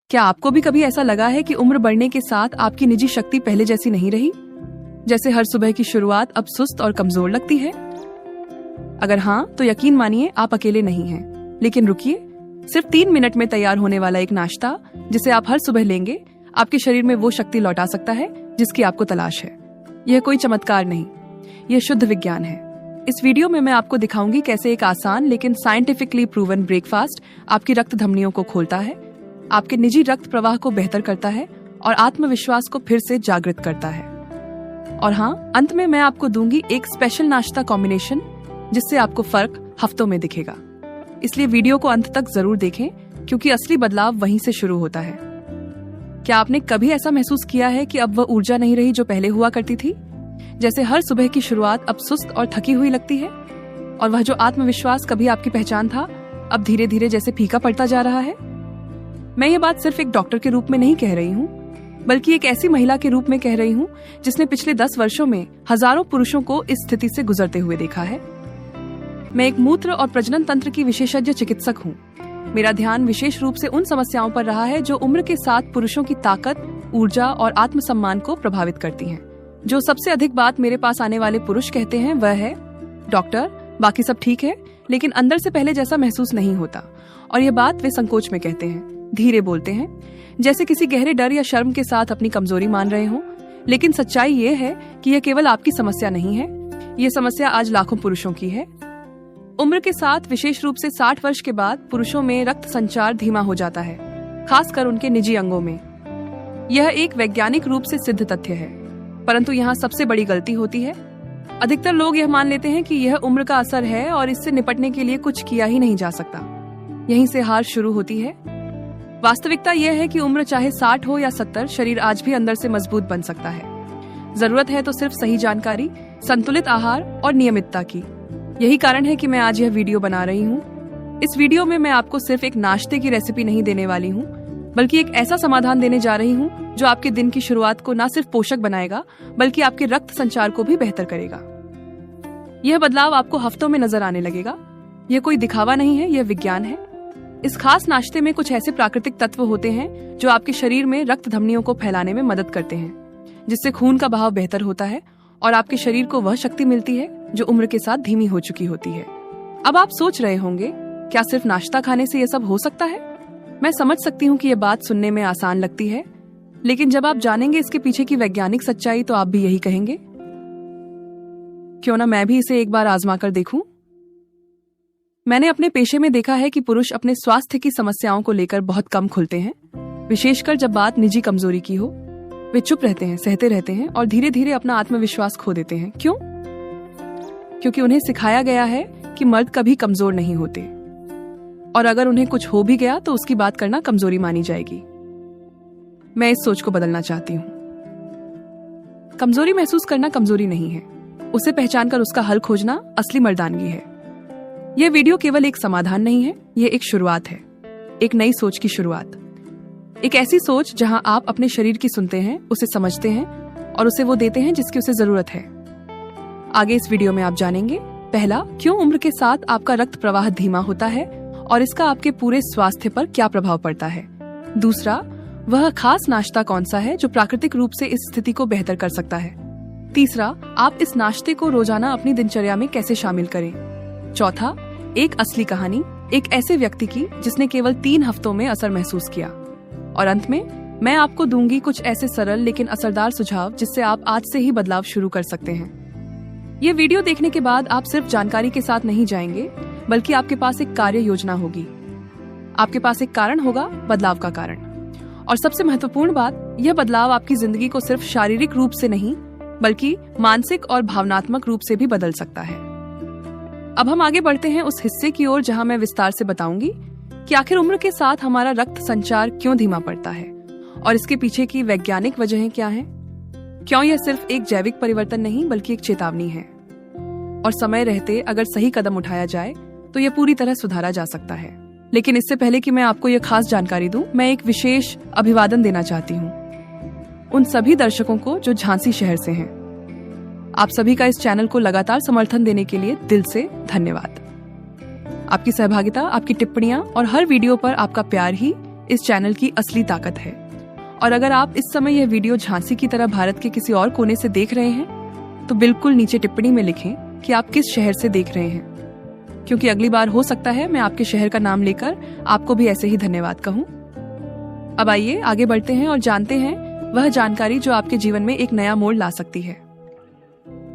क्या आपको भी कभी ऐसा लगा है कि उम्र बढ़ने के साथ आपकी निजी शक्ति पहले जैसी नहीं रही? जैसे हर सुबह की शुरुआत अब सुस्त और कमजोर लगती है? अगर हाँ, तो यकीन मानिए आप अकेले नहीं हैं। लेकिन रुकिए, सिर्फ 3 मिनट में तैयार होने वाला एक नाश्ता जिसे आप हर सुबह लेंगे, आपके शरीर में वो शक्ति लौटा सकता है जिसकी आपको तलाश है। यह कोई चमत्कार नहीं, यह शुद्ध विज्ञान है। इस वीडियो में मैं आपको दिखाऊंगी कैसे एक आसान लेकिन साइंटिफिकली प्रूवन ब्रेकफास्ट आपकी रक्त धमनियों को खोलता है, आपके निजी रक्त प्रवाह को बेहतर करता है और आत्मविश्वास को फिर से जागृत करता है। और हाँ, अंत में मैं आपको दूंगी एक स्पेशल नाश्ता कॉम्बिनेशन जिससे आपको फर्क हफ्तों में दिखेगा। इसलिए वीडियो को अंत तक जरूर देखें, क्योंकि असली बदलाव वहीं से शुरू होता है। क्या आपने कभी ऐसा महसूस किया है कि अब वह ऊर्जा नहीं रही जो पहले हुआ करती थी? जैसे हर सुबह की शुरुआत अब सुस्त और थकी हुई लगती है, और वह जो आत्मविश्वास कभी आपकी पहचान था, अब धीरे धीरे जैसे फीका पड़ता जा रहा है। मैं ये बात सिर्फ एक डॉक्टर के रूप में नहीं कह रही हूँ, बल्कि एक ऐसी महिला के रूप में कह रही हूँ जिसने पिछले 10 वर्षों में हजारों पुरुषों को इस स्थिति से गुजरते हुए देखा है। मैं एक मूत्र और प्रजनन तंत्र की विशेषज्ञ चिकित्सक हूँ। मेरा ध्यान विशेष रूप से उन समस्याओं पर रहा है जो उम्र के साथ पुरुषों की ताकत, ऊर्जा और आत्मसम्मान को प्रभावित करती हैं। जो सबसे अधिक बात मेरे पास आने वाले पुरुष कहते हैं वह है, डॉक्टर, बाकी सब ठीक है, लेकिन अंदर से पहले जैसा महसूस नहीं होता। और यह बात वे संकोच में कहते हैं, धीरे बोलते हैं, जैसे किसी गहरे डर या शर्म के साथ अपनी कमजोरी मान रहे हों। लेकिन सच्चाई ये है कि यह केवल आपकी समस्या नहीं है, यह समस्या आज लाखों पुरुषों की है। उम्र के साथ, विशेष रूप से 60 वर्ष के बाद, पुरुषों में रक्त संचार धीमा हो जाता है, खासकर उनके निजी अंगों में। यह एक वैज्ञानिक रूप से सिद्ध तथ्य है, परंतु यहाँ सबसे बड़ी गलती होती है। अधिकतर लोग यह मान लेते हैं कि यह उम्र का असर है और इससे निपटने के लिए कुछ किया ही नहीं जा सकता। यहीं से हार शुरू होती है। वास्तविकता यह है कि उम्र चाहे 60 हो या 70, शरीर आज भी अंदर से मजबूत बन सकता है। जरूरत है तो सिर्फ सही जानकारी, संतुलित आहार और नियमितता की। यही कारण है कि मैं आज यह वीडियो बना रही हूँ। इस वीडियो में मैं आपको सिर्फ एक नाश्ते की रेसिपी नहीं देने वाली हूँ, बल्कि एक ऐसा समाधान देने जा रही हूँ जो आपके दिन की शुरुआत को न सिर्फ पोषक बनाएगा, बल्कि आपके रक्त संचार को भी बेहतर करेगा। यह बदलाव आपको हफ्तों में नजर आने लगेगा। यह कोई दिखावा नहीं है, यह विज्ञान है। इस खास नाश्ते में कुछ ऐसे प्राकृतिक तत्व होते हैं जो आपके शरीर में रक्त धमनियों को फैलाने में मदद करते हैं, जिससे खून का बहाव बेहतर होता है और आपके शरीर को वह शक्ति मिलती है जो उम्र के साथ धीमी हो चुकी होती है। अब आप सोच रहे होंगे, क्या सिर्फ नाश्ता खाने से यह सब हो सकता है? मैं समझ सकती हूँ कि यह बात सुनने में आसान लगती है, लेकिन जब आप जानेंगे इसके पीछे की वैज्ञानिक सच्चाई, तो आप भी यही कहेंगे, क्यों ना मैं भी इसे एक बार आजमा कर देखूं। मैंने अपने पेशे में देखा है कि पुरुष अपने स्वास्थ्य की समस्याओं को लेकर बहुत कम खुलते हैं, विशेषकर जब बात निजी कमजोरी की हो। वे चुप रहते हैं, सहते रहते हैं और धीरे धीरे अपना आत्मविश्वास खो देते हैं। क्यों? क्योंकि उन्हें सिखाया गया है कि मर्द कभी कमजोर नहीं होते, और अगर उन्हें कुछ हो भी गया तो उसकी बात करना कमजोरी मानी जाएगी। मैं इस सोच को बदलना चाहती हूँ। कमजोरी महसूस करना कमजोरी नहीं है, उसे पहचानकर उसका हल खोजना असली मर्दानगी है। यह वीडियो केवल एक समाधान नहीं है, यह एक शुरुआत है, एक नई सोच की शुरुआत। एक ऐसी सोच जहां आप अपने शरीर की सुनते हैं, उसे समझते हैं और उसे वो देते हैं जिसकी उसे जरूरत है। आगे इस वीडियो में आप जानेंगे, पहला, क्यों उम्र के साथ आपका रक्त प्रवाह धीमा होता है और इसका आपके पूरे स्वास्थ्य पर क्या प्रभाव पड़ता है। दूसरा, वह खास नाश्ता कौन सा है जो प्राकृतिक रूप से इस स्थिति को बेहतर कर सकता है। तीसरा, आप इस नाश्ते को रोजाना अपनी दिनचर्या में कैसे शामिल करें। चौथा, एक असली कहानी, एक ऐसे व्यक्ति की जिसने केवल 3 हफ्तों में असर महसूस किया। और अंत में मैं आपको दूंगी कुछ ऐसे सरल लेकिन असरदार सुझाव जिससे आप आज से ही बदलाव शुरू कर सकते हैं। ये वीडियो देखने के बाद आप सिर्फ जानकारी के साथ नहीं जाएंगे, बल्कि आपके पास एक कार्य योजना होगी। आपके पास एक कारण होगा, बदलाव का कारण। और सबसे महत्वपूर्ण बात, यह बदलाव आपकी जिंदगी को सिर्फ शारीरिक रूप से नहीं, बल्कि मानसिक और भावनात्मक रूप से भी बदल सकता है। अब हम आगे बढ़ते हैं उस हिस्से की ओर जहां मैं विस्तार से बताऊंगी कि आखिर उम्र के साथ हमारा रक्त संचार क्यों धीमा पड़ता है और इसके पीछे की वैज्ञानिक वजहें क्या हैं। क्यों यह सिर्फ एक जैविक परिवर्तन नहीं, बल्कि एक चेतावनी है, और समय रहते अगर सही कदम उठाया जाए तो यह पूरी तरह सुधारा जा सकता है। लेकिन इससे पहले कि मैं आपको यह खास जानकारी दूं, मैं एक विशेष अभिवादन देना चाहती हूँ उन सभी दर्शकों को जो झांसी शहर से हैं। आप सभी का इस चैनल को लगातार समर्थन देने के लिए दिल से धन्यवाद। आपकी सहभागिता, आपकी टिप्पणियां और हर वीडियो पर आपका प्यार ही इस चैनल की असली ताकत है। और अगर आप इस समय यह वीडियो झांसी की तरह भारत के किसी और कोने से देख रहे हैं तो बिल्कुल नीचे टिप्पणी में लिखें कि आप किस शहर से देख रहे हैं, क्योंकि अगली बार हो सकता है मैं आपके शहर का नाम लेकर आपको भी ऐसे ही धन्यवाद कहूं। अब आइए आगे बढ़ते हैं और जानते हैं वह जानकारी जो आपके जीवन में एक नया मोड़ ला सकती है।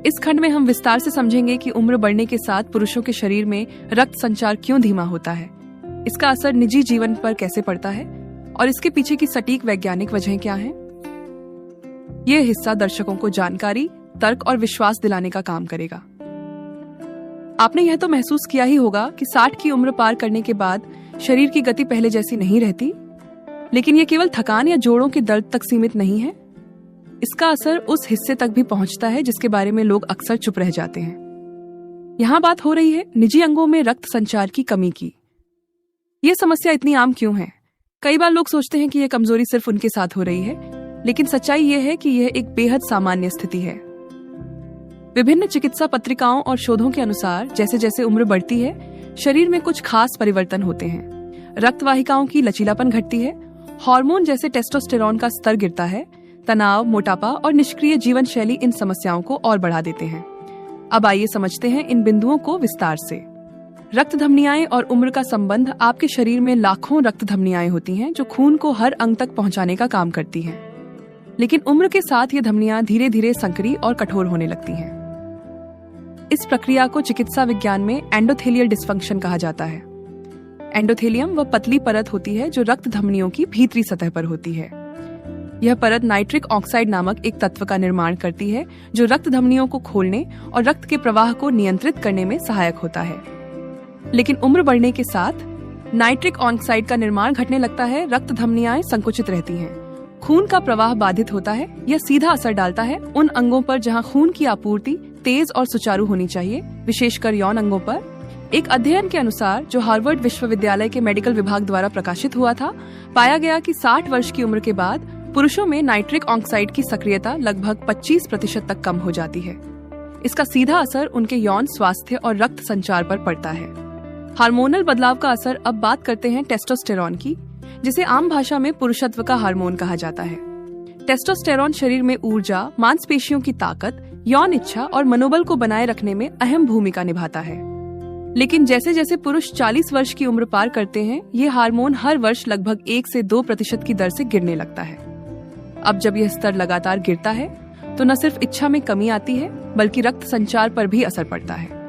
इस खंड में हम विस्तार से समझेंगे कि उम्र बढ़ने के साथ पुरुषों के शरीर में रक्त संचार क्यों धीमा होता है, इसका असर निजी जीवन पर कैसे पड़ता है और इसके पीछे की सटीक वैज्ञानिक वजहें क्या हैं। यह हिस्सा दर्शकों को जानकारी, तर्क और विश्वास दिलाने का काम करेगा। आपने यह तो महसूस किया ही होगा कि 60 की उम्र पार करने के बाद शरीर की गति पहले जैसी नहीं रहती, लेकिन यह केवल थकान या जोड़ों के दर्द तक सीमित नहीं है। इसका असर उस हिस्से तक भी पहुंचता है जिसके बारे में लोग अक्सर चुप रह जाते हैं। यहाँ बात हो रही है निजी अंगों में रक्त संचार की कमी की। यह समस्या इतनी आम क्यों है? कई बार लोग सोचते हैं कि यह कमजोरी सिर्फ उनके साथ हो रही है, लेकिन सच्चाई यह है कि यह एक बेहद सामान्य स्थिति है। विभिन्न चिकित्सा पत्रिकाओं और शोधों के अनुसार जैसे जैसे उम्र बढ़ती है, शरीर में कुछ खास परिवर्तन होते हैं। रक्त वाहिकाओं की लचीलापन घटती है, हार्मोन जैसे टेस्टोस्टेरोन का स्तर गिरता है, तनाव, मोटापा और निष्क्रिय जीवन शैली इन समस्याओं को और बढ़ा देते हैं। अब आइए समझते हैं इन बिंदुओं को विस्तार से। रक्त धमनियाएं और उम्र का संबंध। आपके शरीर में लाखों रक्त धमनियाएं होती हैं जो खून को हर अंग तक पहुंचाने का काम करती हैं। लेकिन उम्र के साथ ये धमनियां धीरे धीरे संकरी और कठोर होने लगती हैं। इस प्रक्रिया को चिकित्सा विज्ञान में एंडोथेलियल डिस्फंक्शन कहा जाता है। एंडोथेलियम वह पतली परत होती है जो रक्त धमनियों की भीतरी सतह पर होती है। यह परत नाइट्रिक ऑक्साइड नामक एक तत्व का निर्माण करती है जो रक्त धमनियों को खोलने और रक्त के प्रवाह को नियंत्रित करने में सहायक होता है। लेकिन उम्र बढ़ने के साथ नाइट्रिक ऑक्साइड का निर्माण घटने लगता है, रक्त धमनियां संकुचित रहती हैं, खून का प्रवाह बाधित होता है। यह सीधा असर डालता है उन अंगों पर जहां खून की आपूर्ति तेज और सुचारू होनी चाहिए, विशेषकर यौन अंगों पर। एक अध्ययन के अनुसार जो हार्वर्ड विश्वविद्यालय के मेडिकल विभाग द्वारा प्रकाशित हुआ था, पाया गया कि 60 वर्ष की उम्र के बाद पुरुषों में नाइट्रिक ऑक्साइड की सक्रियता लगभग 25% तक कम हो जाती है। इसका सीधा असर उनके यौन स्वास्थ्य और रक्त संचार पर पड़ता है। हार्मोनल बदलाव का असर। अब बात करते हैं टेस्टोस्टेरोन की, जिसे आम भाषा में पुरुषत्व का हार्मोन कहा जाता है। टेस्टोस्टेरोन शरीर में ऊर्जा, मांसपेशियों की ताकत, यौन इच्छा और मनोबल को बनाए रखने में अहम भूमिका निभाता है। लेकिन जैसे जैसे पुरुष 40 वर्ष की उम्र पार करते हैं, ये हार्मोन हर वर्ष लगभग 1 से 2% की दर से गिरने लगता है। अब जब यह स्तर लगातार गिरता है तो न सिर्फ इच्छा में कमी आती है बल्कि रक्त संचार पर भी असर पड़ता है।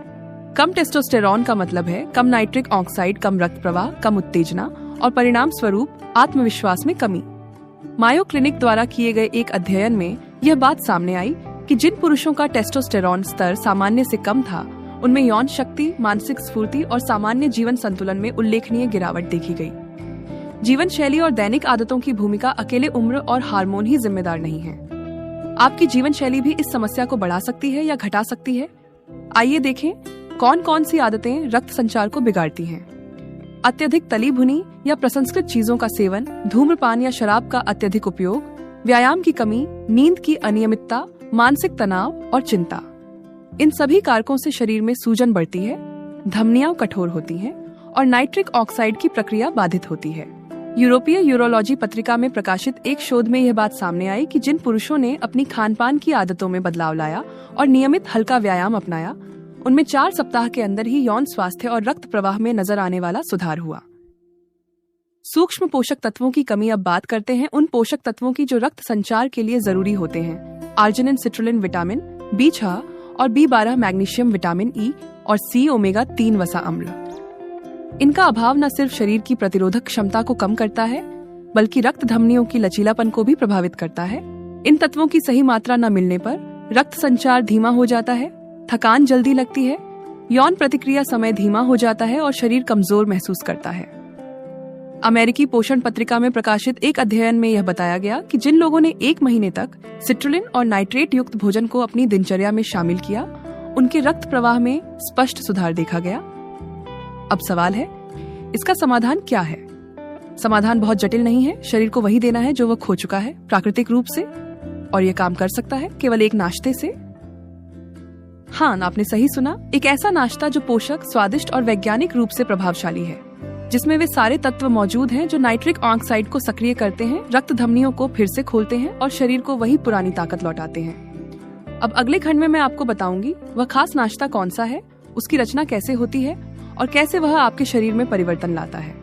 कम टेस्टोस्टेरोन का मतलब है कम नाइट्रिक ऑक्साइड, कम रक्त प्रवाह, कम उत्तेजना और परिणाम स्वरूप आत्मविश्वास में कमी। मायो क्लिनिक द्वारा किए गए एक अध्ययन में यह बात सामने आई कि जिन पुरुषों का टेस्टोस्टेरोन स्तर सामान्य से कम था, उनमें यौन शक्ति, मानसिक स्फूर्ति और सामान्य जीवन संतुलन में उल्लेखनीय गिरावट देखी गई। जीवन शैली और दैनिक आदतों की भूमिका अकेले उम्र और हार्मोन ही जिम्मेदार नहीं है। आपकी जीवन शैली भी इस समस्या को बढ़ा सकती है या घटा सकती है। आइए देखें कौन कौन सी आदतें रक्त संचार को बिगाड़ती हैं। अत्यधिक तली भुनी या प्रसंस्कृत चीजों का सेवन, धूम्रपान या शराब का अत्यधिक उपयोग, व्यायाम की कमी, नींद की अनियमितता, मानसिक तनाव और चिंता। इन सभी कारकों से शरीर में सूजन बढ़ती है, धमनियां कठोर होती हैं और नाइट्रिक ऑक्साइड की प्रक्रिया बाधित होती है। यूरोपीय यूरोलॉजी पत्रिका में प्रकाशित एक शोध में यह बात सामने आई कि जिन पुरुषों ने अपनी खानपान की आदतों में बदलाव लाया और नियमित हल्का व्यायाम अपनाया, उनमें 4 सप्ताह के अंदर ही यौन स्वास्थ्य और रक्त प्रवाह में नजर आने वाला सुधार हुआ। सूक्ष्म पोषक तत्वों की कमी। अब बात करते हैं उन पोषक तत्वों की जो रक्त संचार के लिए जरूरी होते हैं। आर्जिनिन, सिट्रुलिन, विटामिन B6 और B12, मैग्नीशियम, विटामिन E और C, ओमेगा 3 वसा अम्ल। इनका अभाव न सिर्फ शरीर की प्रतिरोधक क्षमता को कम करता है बल्कि रक्त धमनियों की लचीलापन को भी प्रभावित करता है। इन तत्वों की सही मात्रा न मिलने पर रक्त संचार धीमा हो जाता है, थकान जल्दी लगती है, यौन प्रतिक्रिया समय धीमा हो जाता है और शरीर कमजोर महसूस करता है। अमेरिकी पोषण पत्रिका में प्रकाशित एक अध्ययन में यह बताया गया कि जिन लोगों ने 1 महीने तक सिट्रुलिन और नाइट्रेट युक्त भोजन को अपनी दिनचर्या में शामिल किया, उनके रक्त प्रवाह में स्पष्ट सुधार देखा गया। अब सवाल है, इसका समाधान क्या है? समाधान बहुत जटिल नहीं है। शरीर को वही देना है जो वह खो चुका है प्राकृतिक रूप से, और यह काम कर सकता है केवल एक नाश्ते से। हाँ, आपने सही सुना, एक ऐसा नाश्ता जो पोषक, स्वादिष्ट और वैज्ञानिक रूप से प्रभावशाली है, जिसमें वे सारे तत्व मौजूद हैं जो नाइट्रिक ऑक्साइड को सक्रिय करते हैं, रक्त धमनियों को फिर से खोलते हैं और शरीर को वही पुरानी ताकत लौटाते हैं। अब अगले खंड में मैं आपको बताऊंगी वह खास नाश्ता कौन सा है, उसकी रचना कैसे होती है और कैसे वह आपके शरीर में परिवर्तन लाता है।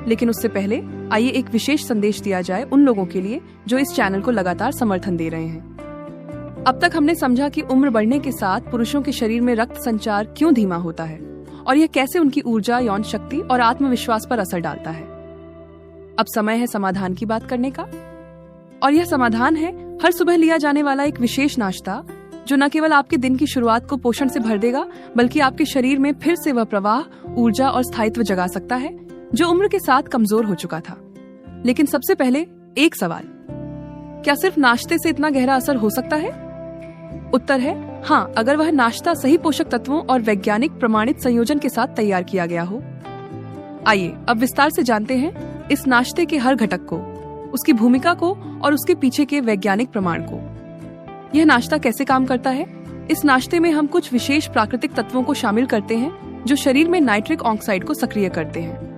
लेकिन उससे पहले आइए एक विशेष संदेश दिया जाए उन लोगों के लिए जो इस चैनल को लगातार समर्थन दे रहे हैं। अब तक हमने समझा कि उम्र बढ़ने के साथ पुरुषों के शरीर में रक्त संचार क्यों धीमा होता है और यह कैसे उनकी ऊर्जा, यौन शक्ति और आत्मविश्वास पर असर डालता है। अब समय है समाधान की बात करने का, और यह समाधान है हर सुबह लिया जाने वाला एक विशेष नाश्ता जो न केवल आपके दिन की शुरुआत को पोषण से भर देगा, बल्कि आपके शरीर में फिर से वह प्रवाह, ऊर्जा और स्थायित्व जगा सकता है जो उम्र के साथ कमजोर हो चुका था। लेकिन सबसे पहले एक सवाल, क्या सिर्फ नाश्ते से इतना गहरा असर हो सकता है? उत्तर है हाँ, अगर वह नाश्ता सही पोषक तत्वों और वैज्ञानिक प्रमाणित संयोजन के साथ तैयार किया गया हो। आइए अब विस्तार से जानते हैं इस नाश्ते के हर घटक को, उसकी भूमिका को और उसके पीछे के वैज्ञानिक प्रमाण को। यह नाश्ता कैसे काम करता है? इस नाश्ते में हम कुछ विशेष प्राकृतिक तत्वों को शामिल करते हैं जो शरीर में नाइट्रिक ऑक्साइड को सक्रिय करते हैं।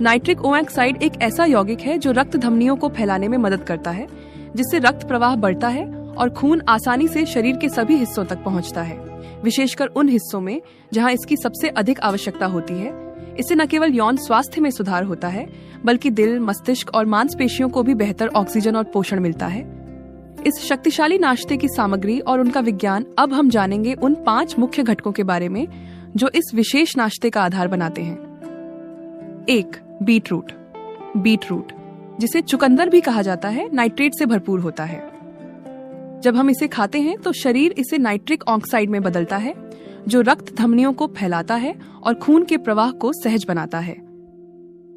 नाइट्रिक ऑक्साइड एक ऐसा यौगिक है जो रक्त धमनियों को फैलाने में मदद करता है, जिससे रक्त प्रवाह बढ़ता है और खून आसानी से शरीर के सभी हिस्सों तक पहुंचता है, विशेषकर उन हिस्सों में जहां इसकी सबसे अधिक आवश्यकता होती है। इससे न केवल यौन स्वास्थ्य में सुधार होता है, बल्कि दिल, मस्तिष्क और मांसपेशियों को भी बेहतर ऑक्सीजन और पोषण मिलता है। इस शक्तिशाली नाश्ते की सामग्री और उनका विज्ञान अब हम जानेंगे उन 5 मुख्य घटकों के बारे में जो इस विशेष नाश्ते का आधार बनाते हैं। 1. बीटरूट। बीटरूट, जिसे चुकंदर भी कहा जाता है, नाइट्रेट से भरपूर होता है। जब हम इसे खाते हैं तो शरीर इसे नाइट्रिक ऑक्साइड में बदलता है, जो रक्त धमनियों को फैलाता है और खून के प्रवाह को सहज बनाता है।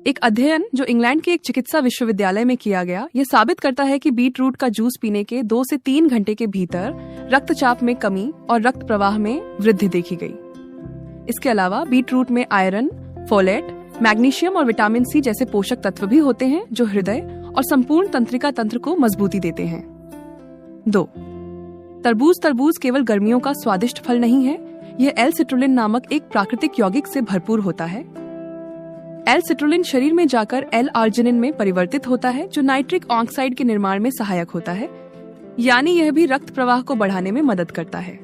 एक अध्ययन जो इंग्लैंड के एक चिकित्सा विश्वविद्यालय में किया गया, यह साबित करता है कि बीटरूट का जूस पीने के 2 से 3 घंटे के भीतर रक्तचाप में कमी और रक्त प्रवाह में वृद्धि देखी गई। इसके अलावा बीटरूट में आयरन, फोलेट, मैग्नीशियम और विटामिन सी जैसे पोषक तत्व भी होते हैं जो हृदय और संपूर्ण तंत्रिका तंत्र को मजबूती देते हैं। 2. तरबूज। तरबूज केवल गर्मियों का स्वादिष्ट फल नहीं है, यह एल-सिट्रुलिन नामक एक प्राकृतिक यौगिक से भरपूर होता है। एल-सिट्रुलिन शरीर में जाकर एल-आर्जिनिन में परिवर्तित होता है, जो नाइट्रिक ऑक्साइड के निर्माण में सहायक होता है, यानी यह भी रक्त प्रवाह को बढ़ाने में मदद करता है।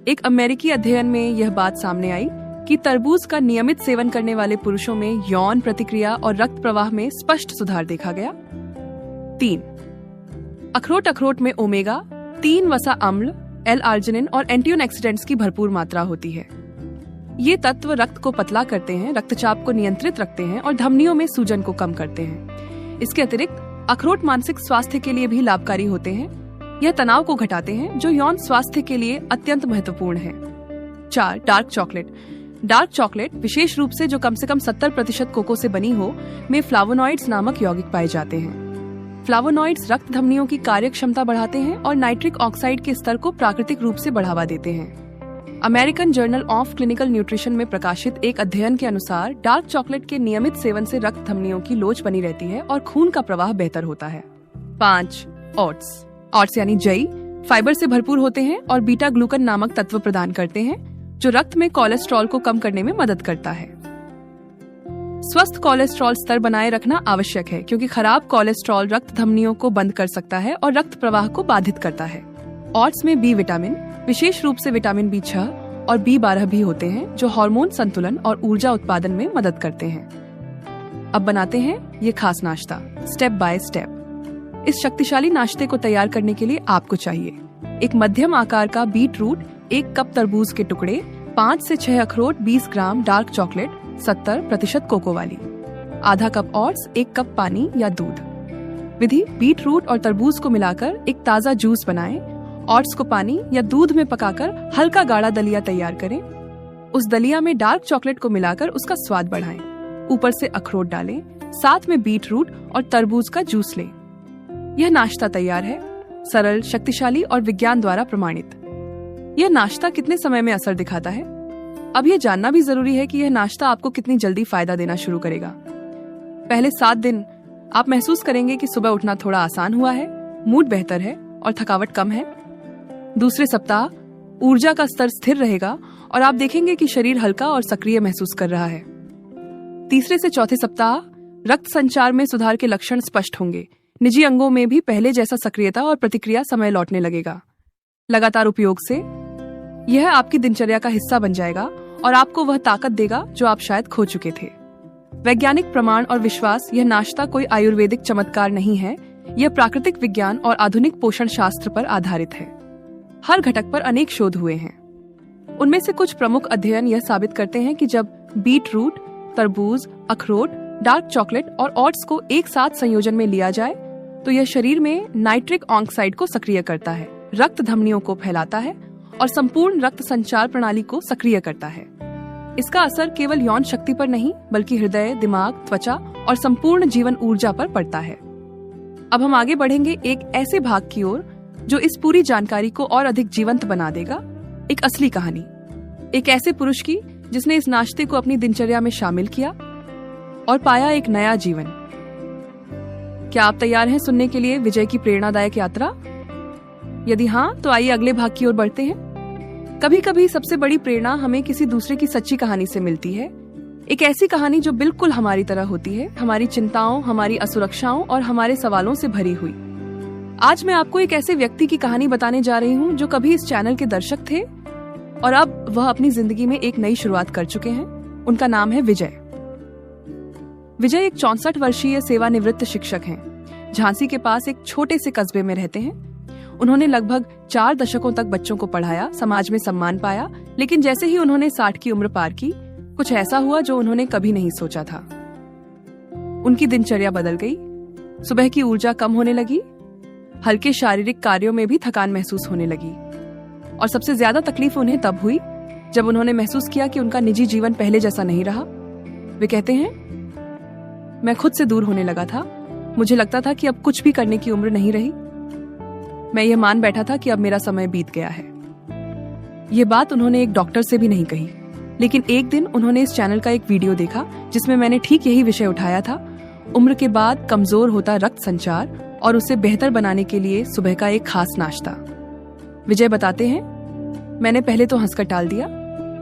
एक अमेरिकी अध्ययन में यह बात सामने आई कि तरबूज का नियमित सेवन करने वाले पुरुषों में यौन प्रतिक्रिया और रक्त प्रवाह में स्पष्ट सुधार देखा गया। 3. अखरोट। अखरोट में ओमेगा 3 वसा अम्ल, एल-आर्जिनिन और एंटीऑक्सीडेंट्स की भरपूर मात्रा होती है। ये तत्व रक्त को पतला करते हैं, रक्तचाप को नियंत्रित रखते हैं और धमनियों में सूजन को कम करते हैं। इसके अतिरिक्त अखरोट मानसिक स्वास्थ्य के लिए भी लाभकारी होते हैं। यह तनाव को घटाते हैं, जो यौन स्वास्थ्य के लिए अत्यंत महत्वपूर्ण है। 4. Dark chocolate. डार्क चॉकलेट, विशेष रूप से जो कम से कम 70% कोको से बनी हो, में फ्लावोनॉइड्स नामक यौगिक पाए जाते हैं। फ्लावोनॉइड्स रक्त धमनियों की कार्य क्षमता बढ़ाते हैं और नाइट्रिक ऑक्साइड के स्तर को प्राकृतिक रूप से बढ़ावा देते हैं। American journal of clinical nutrition में प्रकाशित एक अध्ययन के अनुसार डार्क चॉकलेट के नियमित सेवन से रक्त धमनियों की लोच बनी रहती है और खून का प्रवाह बेहतर होता है। 5. ओट्स। ओट्स यानी जई फाइबर से भरपूर होते हैं और बीटा ग्लूकन नामक तत्व प्रदान करते हैं, जो रक्त में कोलेस्ट्रॉल को कम करने में मदद करता है। स्वस्थ कोलेस्ट्रॉल स्तर बनाए रखना आवश्यक है, क्योंकि खराब कोलेस्ट्रॉल रक्त धमनियों को बंद कर सकता है और रक्त प्रवाह को बाधित करता है। ओट्स में बी विटामिन, विशेष रूप से विटामिन B6 और B12 भी होते हैं, जो हार्मोन संतुलन और ऊर्जा उत्पादन में मदद करते हैं। अब बनाते हैं ये खास नाश्ता स्टेप बाय स्टेप। इस शक्तिशाली नाश्ते को तैयार करने के लिए आपको चाहिए एक मध्यम आकार का बीटरूट, 1 कप तरबूज के टुकड़े, 5 से 6 अखरोट, 20 ग्राम डार्क चॉकलेट 70% कोको वाली, आधा कप ओट्स, 1 कप पानी या दूध। विधि: बीटरूट और तरबूज को मिलाकर एक ताज़ा जूस बनाएं। ओट्स को पानी या दूध में पकाकर हल्का गाढ़ा दलिया तैयार करें। उस दलिया में डार्क चॉकलेट को मिलाकर उसका स्वाद बढ़ाएं। ऊपर से अखरोट डालें, साथ में बीटरूट और तरबूज का जूस लें। यह नाश्ता तैयार है, सरल, शक्तिशाली और विज्ञान द्वारा प्रमाणित। यह नाश्ता कितने समय में असर दिखाता है? अब यह जानना भी जरूरी है कि यह नाश्ता आपको कितनी जल्दी फायदा देना शुरू करेगा। पहले 7 दिन आप महसूस करेंगे कि सुबह उठना थोड़ा आसान हुआ है, मूड बेहतर है और थकावट कम है। दूसरे सप्ताह ऊर्जा का स्तर स्थिर रहेगा और आप देखेंगे कि शरीर हल्का और सक्रिय महसूस कर रहा है। तीसरे से चौथे सप्ताह रक्त संचार में सुधार के लक्षण स्पष्ट होंगे। निजी अंगों में भी पहले जैसा सक्रियता और प्रतिक्रिया समय लौटने लगेगा। लगातार उपयोग से यह आपकी दिनचर्या का हिस्सा बन जाएगा और आपको वह ताकत देगा जो आप शायद खो चुके थे। वैज्ञानिक प्रमाण और विश्वास, यह नाश्ता कोई आयुर्वेदिक चमत्कार नहीं है। यह प्राकृतिक विज्ञान और आधुनिक पोषण शास्त्र पर आधारित है। हर घटक पर अनेक शोध हुए हैं। उनमें से कुछ प्रमुख अध्ययन यह साबित करते हैं कि जब बीट रूट, तरबूज, अखरोट, डार्क चॉकलेट और ओट्स को एक साथ संयोजन में लिया जाए तो यह शरीर में नाइट्रिक ऑक्साइड को सक्रिय करता है, रक्त धमनियों को फैलाता है और संपूर्ण रक्त संचार प्रणाली को सक्रिय करता है। इसका असर केवल यौन शक्ति पर नहीं बल्कि हृदय, दिमाग, त्वचा और संपूर्ण जीवन ऊर्जा पर पड़ता है। अब हम आगे बढ़ेंगे एक ऐसे भाग की ओर जो इस पूरी जानकारी को और अधिक जीवंत बना देगा। एक असली कहानी, एक ऐसे पुरुष की जिसने इस नाश्ते को अपनी दिनचर्या में शामिल किया और पाया एक नया जीवन। क्या आप तैयार हैं सुनने के लिए विजय की प्रेरणादायक यात्रा? यदि हाँ, तो आइए अगले भाग की ओर बढ़ते हैं। कभी कभी सबसे बड़ी प्रेरणा हमें किसी दूसरे की सच्ची कहानी से मिलती है। एक ऐसी कहानी जो बिल्कुल हमारी तरह होती है, हमारी चिंताओं, हमारी असुरक्षाओं और हमारे सवालों से भरी हुई। आज मैं आपको एक ऐसे व्यक्ति की कहानी बताने जा रही हूँ जो कभी इस चैनल के दर्शक थे और अब वह अपनी जिंदगी में एक नई शुरुआत कर चुके हैं। उनका नाम है विजय। विजय एक 64 वर्षीय सेवानिवृत्त शिक्षक हैं। झांसी के पास एक छोटे से कस्बे में रहते हैं। उन्होंने लगभग 4 दशकों तक बच्चों को पढ़ाया, समाज में सम्मान पाया, लेकिन जैसे ही उन्होंने 60 की उम्र पार की, कुछ ऐसा हुआ जो उन्होंने कभी नहीं सोचा था। उनकी दिनचर्या बदल गई। सुबह की ऊर्जा कम होने लगी, हल्के शारीरिक कार्यों में भी थकान महसूस होने लगी और सबसे ज्यादा तकलीफ उन्हें तब हुई जब उन्होंने महसूस किया कि उनका निजी जीवन पहले जैसा नहीं रहा। वे कहते हैं, मैं खुद से दूर होने लगा था। मुझे लगता था कि अब कुछ भी करने की उम्र नहीं रही। मैं ये मान बैठा था कि अब मेरा समय बीत गया है। ये बात उन्होंने एक डॉक्टर से भी नहीं कही, लेकिन एक दिन उन्होंने इस चैनल का एक वीडियो देखा जिसमें मैंने ठीक यही विषय उठाया था। उम्र के बाद कमजोर होता रक्त संचार और उसे बेहतर बनाने के लिए सुबह का एक खास नाश्ता। विजय बताते हैं, मैंने पहले तो हंसकर टाल दिया।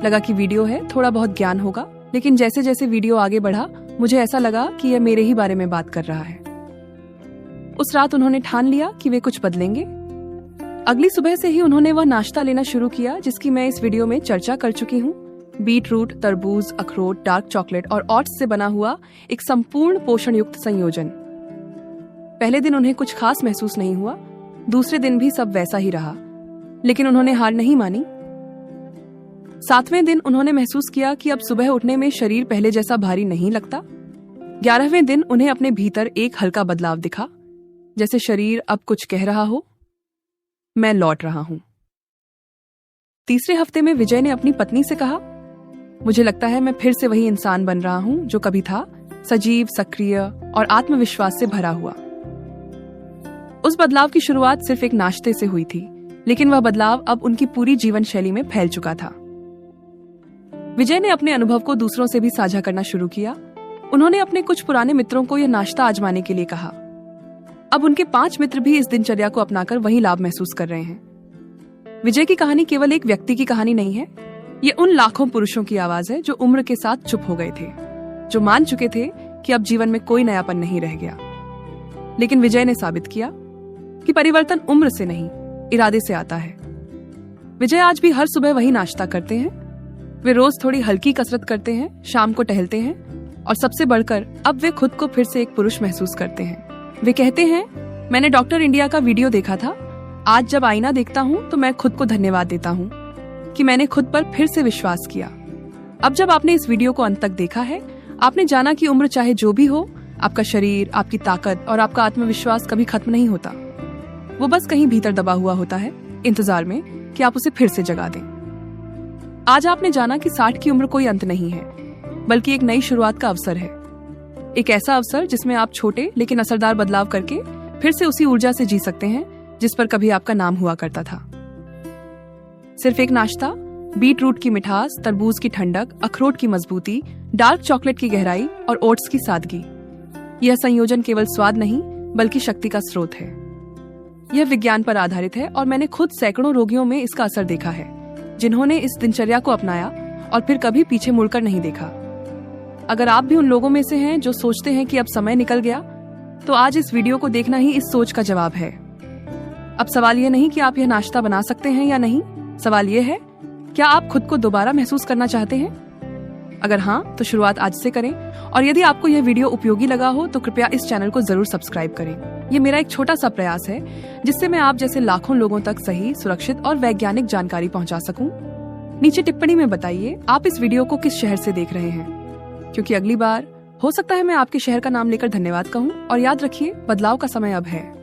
लगा कि वीडियो है, थोड़ा बहुत ज्ञान होगा, लेकिन जैसे जैसे वीडियो आगे बढ़ा मुझे ऐसा लगा कि यह मेरे ही बारे में बात कर रहा है। उस रात उन्होंने ठान लिया कि वे कुछ बदलेंगे। अगली सुबह से ही उन्होंने वह नाश्ता लेना शुरू किया जिसकी मैं इस वीडियो में चर्चा कर चुकी हूँ। बीट रूट, तरबूज, अखरोट, डार्क चॉकलेट और ओट्स से बना हुआ एक संपूर्ण पोषण युक्त संयोजन। पहले दिन उन्हें कुछ खास महसूस नहीं हुआ, दूसरे दिन भी सब वैसा ही रहा, लेकिन उन्होंने हार नहीं मानी। 7वें दिन उन्होंने महसूस किया कि अब सुबह उठने में शरीर पहले जैसा भारी नहीं लगता। 11वें दिन उन्हें अपने भीतर एक हल्का बदलाव दिखा, जैसे शरीर अब कुछ कह रहा हो, मैं लौट रहा हूं। तीसरे हफ्ते में विजय ने अपनी पत्नी से कहा, मुझे लगता है मैं फिर से वही इंसान बन रहा हूं जो कभी था, सजीव, सक्रिय और आत्मविश्वास से भरा हुआ। उस बदलाव की शुरुआत सिर्फ एक नाश्ते से हुई थी, लेकिन वह बदलाव अब उनकी पूरी जीवन शैली में फैल चुका था। विजय ने अपने अनुभव को दूसरों से भी साझा करना शुरू किया। उन्होंने अपने कुछ पुराने मित्रों को यह नाश्ता आजमाने के लिए कहा। अब उनके 5 मित्र भी इस दिनचर्या को अपनाकर वही लाभ महसूस कर रहे हैं। विजय की कहानी केवल एक व्यक्ति की कहानी नहीं है, ये उन लाखों पुरुषों की आवाज है जो उम्र के साथ चुप हो गए थे, जो मान चुके थे कि अब जीवन में कोई नयापन नहीं रह गया। लेकिन विजय ने साबित किया कि परिवर्तन उम्र से नहीं, इरादे से आता है। विजय आज भी हर सुबह वही नाश्ता करते हैं। वे रोज थोड़ी हल्की कसरत करते हैं, शाम को टहलते हैं और सबसे बढ़कर अब वे खुद को फिर से एक पुरुष महसूस करते हैं। वे कहते हैं, मैंने डॉक्टर इंडिया का वीडियो देखा था। आज जब आईना देखता हूँ तो मैं खुद को धन्यवाद देता हूँ कि मैंने खुद पर फिर से विश्वास किया। अब जब आपने इस वीडियो को अंत तक देखा है, आपने जाना कि उम्र चाहे जो भी हो, आपका शरीर, आपकी ताकत और आपका आत्मविश्वास कभी खत्म नहीं होता। वो बस कहीं भीतर दबा हुआ होता है, इंतजार में कि आप उसे फिर से जगा दें। आज आपने जाना कि 60 की उम्र कोई अंत नहीं है, बल्कि एक नई शुरुआत का अवसर है। एक ऐसा अवसर जिसमें आप छोटे लेकिन असरदार बदलाव करके फिर से उसी ऊर्जा से जी सकते हैं जिस पर कभी आपका नाम हुआ करता था। सिर्फ एक नाश्ता, बीट रूट की मिठास, तरबूज की ठंडक, अखरोट की मजबूती, डार्क चॉकलेट की गहराई और ओट्स की सादगी। यह संयोजन केवल स्वाद नहीं बल्कि शक्ति का स्रोत है। यह विज्ञान पर आधारित है और मैंने खुद सैकड़ों रोगियों में इसका असर देखा है, जिन्होंने इस दिनचर्या को अपनाया और फिर कभी पीछे मुड़कर नहीं देखा। अगर आप भी उन लोगों में से हैं जो सोचते हैं कि अब समय निकल गया, तो आज इस वीडियो को देखना ही इस सोच का जवाब है। अब सवाल ये नहीं कि आप यह नाश्ता बना सकते हैं या नहीं, सवाल ये है क्या आप खुद को दोबारा महसूस करना चाहते हैं? अगर हाँ, तो शुरुआत आज से करें। और यदि आपको यह वीडियो उपयोगी लगा हो तो कृपया इस चैनल को जरूर सब्सक्राइब करें। ये मेरा एक छोटा सा प्रयास है जिससे मैं आप जैसे लाखों लोगों तक सही, सुरक्षित और वैज्ञानिक जानकारी पहुंचा सकूं। नीचे टिप्पणी में बताइए आप इस वीडियो को किस शहर से देख रहे हैं, क्योंकि अगली बार हो सकता है मैं आपके शहर का नाम लेकर धन्यवाद कहूं। और याद रखिए, बदलाव का समय अब है।